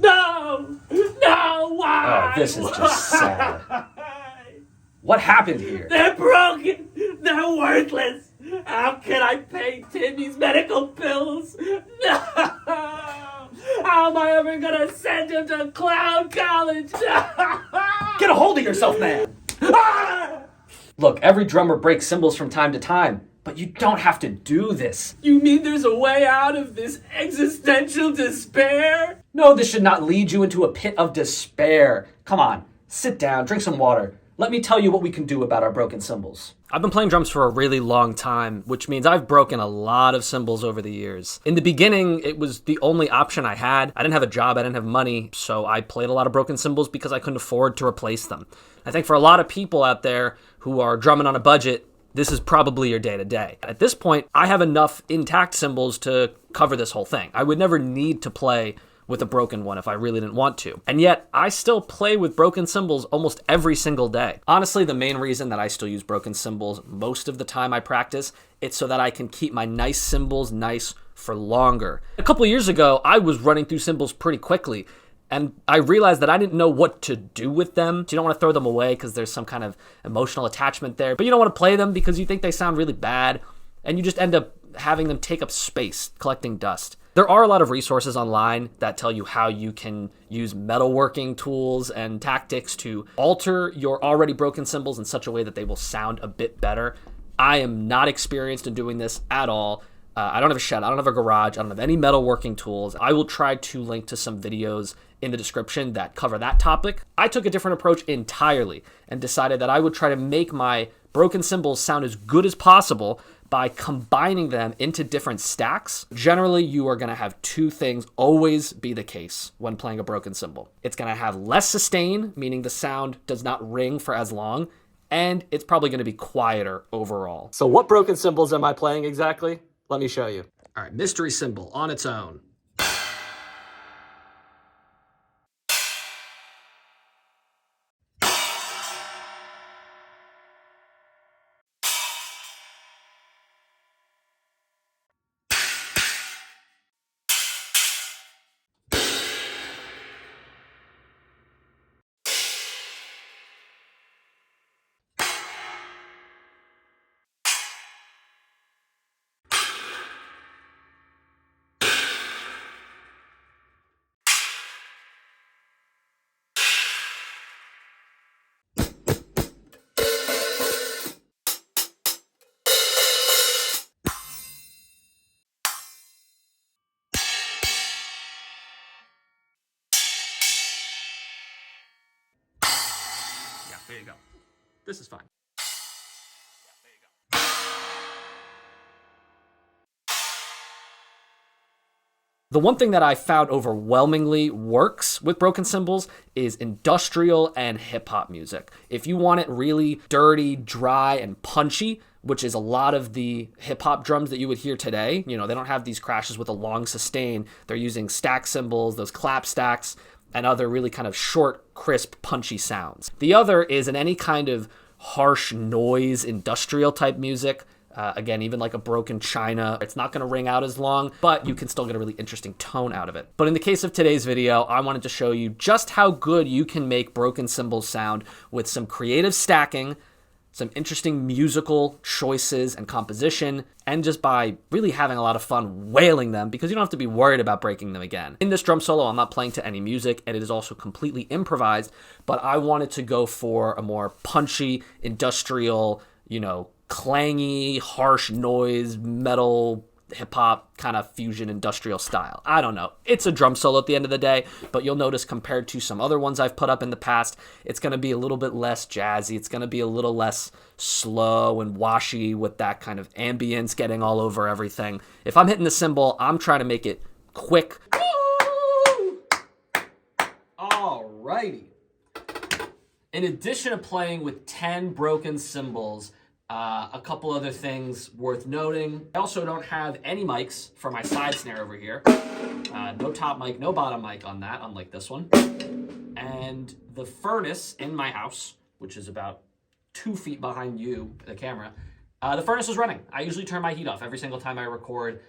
No! No! Why? Oh, this is just sad. What happened here? They're broken! They're worthless! How can I pay Timmy's medical bills? No! How am I ever gonna send him to clown college? Get a hold of yourself, man! Look, every drummer breaks cymbals from time to time, but you don't have to do this. You mean there's a way out of this existential despair? No, this should not lead you into a pit of despair. Come on, sit down, drink some water. Let me tell you what we can do about our broken cymbals. I've been playing drums for a really long time, which means I've broken a lot of cymbals over the years. In the beginning, it was the only option I had. I didn't have a job, I didn't have money, so I played a lot of broken cymbals because I couldn't afford to replace them. I think for a lot of people out there who are drumming on a budget, this is probably your day-to-day. At this point, I have enough intact cymbals to cover this whole thing. I would never need to play with a broken one if I really didn't want to. And yet, I still play with broken cymbals almost every single day. Honestly, the main reason that I still use broken cymbals most of the time I practice, it's so that I can keep my nice cymbals nice for longer. A couple of years ago, I was running through cymbals pretty quickly, and I realized that I didn't know what to do with them. So you don't want to throw them away because there's some kind of emotional attachment there, but you don't want to play them because you think they sound really bad, and you just end up having them take up space, collecting dust. There are a lot of resources online that tell you how you can use metalworking tools and tactics to alter your already broken cymbals in such a way that they will sound a bit better. I am not experienced in doing this at all. I don't have a shed, I don't have a garage, I don't have any metalworking tools. I will try to link to some videos in the description that cover that topic. I took a different approach entirely and decided that I would try to make my broken cymbals sound as good as possible by combining them into different stacks. Generally, you are gonna have two things always be the case when playing a broken cymbal. It's gonna have less sustain, meaning the sound does not ring for as long, and it's probably gonna be quieter overall. So what broken cymbals am I playing exactly? Let me show you. All right, mystery cymbal on its own. Yeah, there you go. This is fine. Yeah, there you go. The one thing that I found overwhelmingly works with broken cymbals is industrial and hip-hop music. If you want it really dirty, dry, and punchy, which is a lot of the hip-hop drums that you would hear today, you know, they don't have these crashes with a long sustain. They're using stack cymbals, those clap stacks, and other really kind of short, crisp, punchy sounds. The other is in any kind of harsh noise, industrial type music. Again, even like a broken china, it's not gonna ring out as long, but you can still get a really interesting tone out of it. But in the case of today's video, I wanted to show you just how good you can make broken cymbals sound with some creative stacking, some interesting musical choices and composition, and just by really having a lot of fun wailing them because you don't have to be worried about breaking them again. In this drum solo, I'm not playing to any music and it is also completely improvised, but I wanted to go for a more punchy, industrial, you know, clangy, harsh noise, metal, hip-hop kind of fusion industrial style. I don't know. It's a drum solo at the end of the day, but you'll notice compared to some other ones I've put up in the past, it's going to be a little bit less jazzy. It's going to be a little less slow and washy with that kind of ambience getting all over everything. If I'm hitting the cymbal, I'm trying to make it quick. Alrighty. In addition to playing with 10 broken cymbals, a couple other things worth noting. I also don't have any mics for my side snare over here. No top mic, no bottom mic on that, unlike this one. And the furnace in my house, which is about 2 feet behind you, the camera, the furnace is running. I usually turn my heat off every single time I record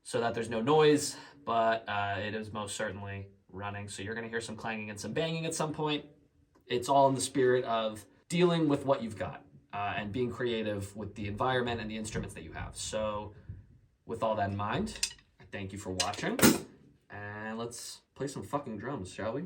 so that there's no noise, but it is most certainly running. So you're going to hear some clanging and some banging at some point. It's all in the spirit of dealing with what you've got and being creative with the environment and the instruments that you have. So with all that in mind, I thank you for watching. And let's play some fucking drums, shall we?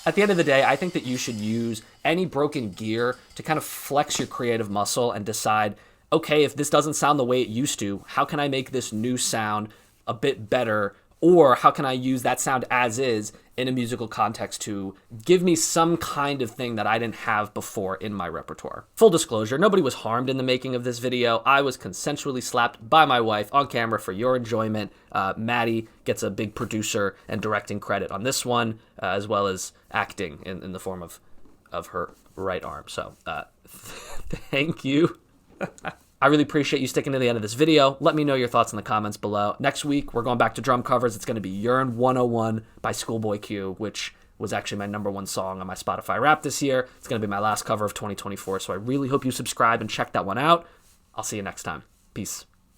At the end of the day, I think that you should use any broken gear to kind of flex your creative muscle and decide, okay, if this doesn't sound the way it used to, how can I make this new sound a bit better? Or how can I use that sound as is in a musical context to give me some kind of thing that I didn't have before in my repertoire? Full disclosure, nobody was harmed in the making of this video. I was consensually slapped by my wife on camera for your enjoyment. Maddie gets a big producer and directing credit on this one, as well as acting in the form of her right arm. So thank you. I really appreciate you sticking to the end of this video. Let me know your thoughts in the comments below. Next week, we're going back to drum covers. It's going to be Yearn 101 by Schoolboy Q, which was actually my #1 song on my Spotify Wrapped this year. It's going to be my last cover of 2024, so I really hope you subscribe and check that one out. I'll see you next time. Peace.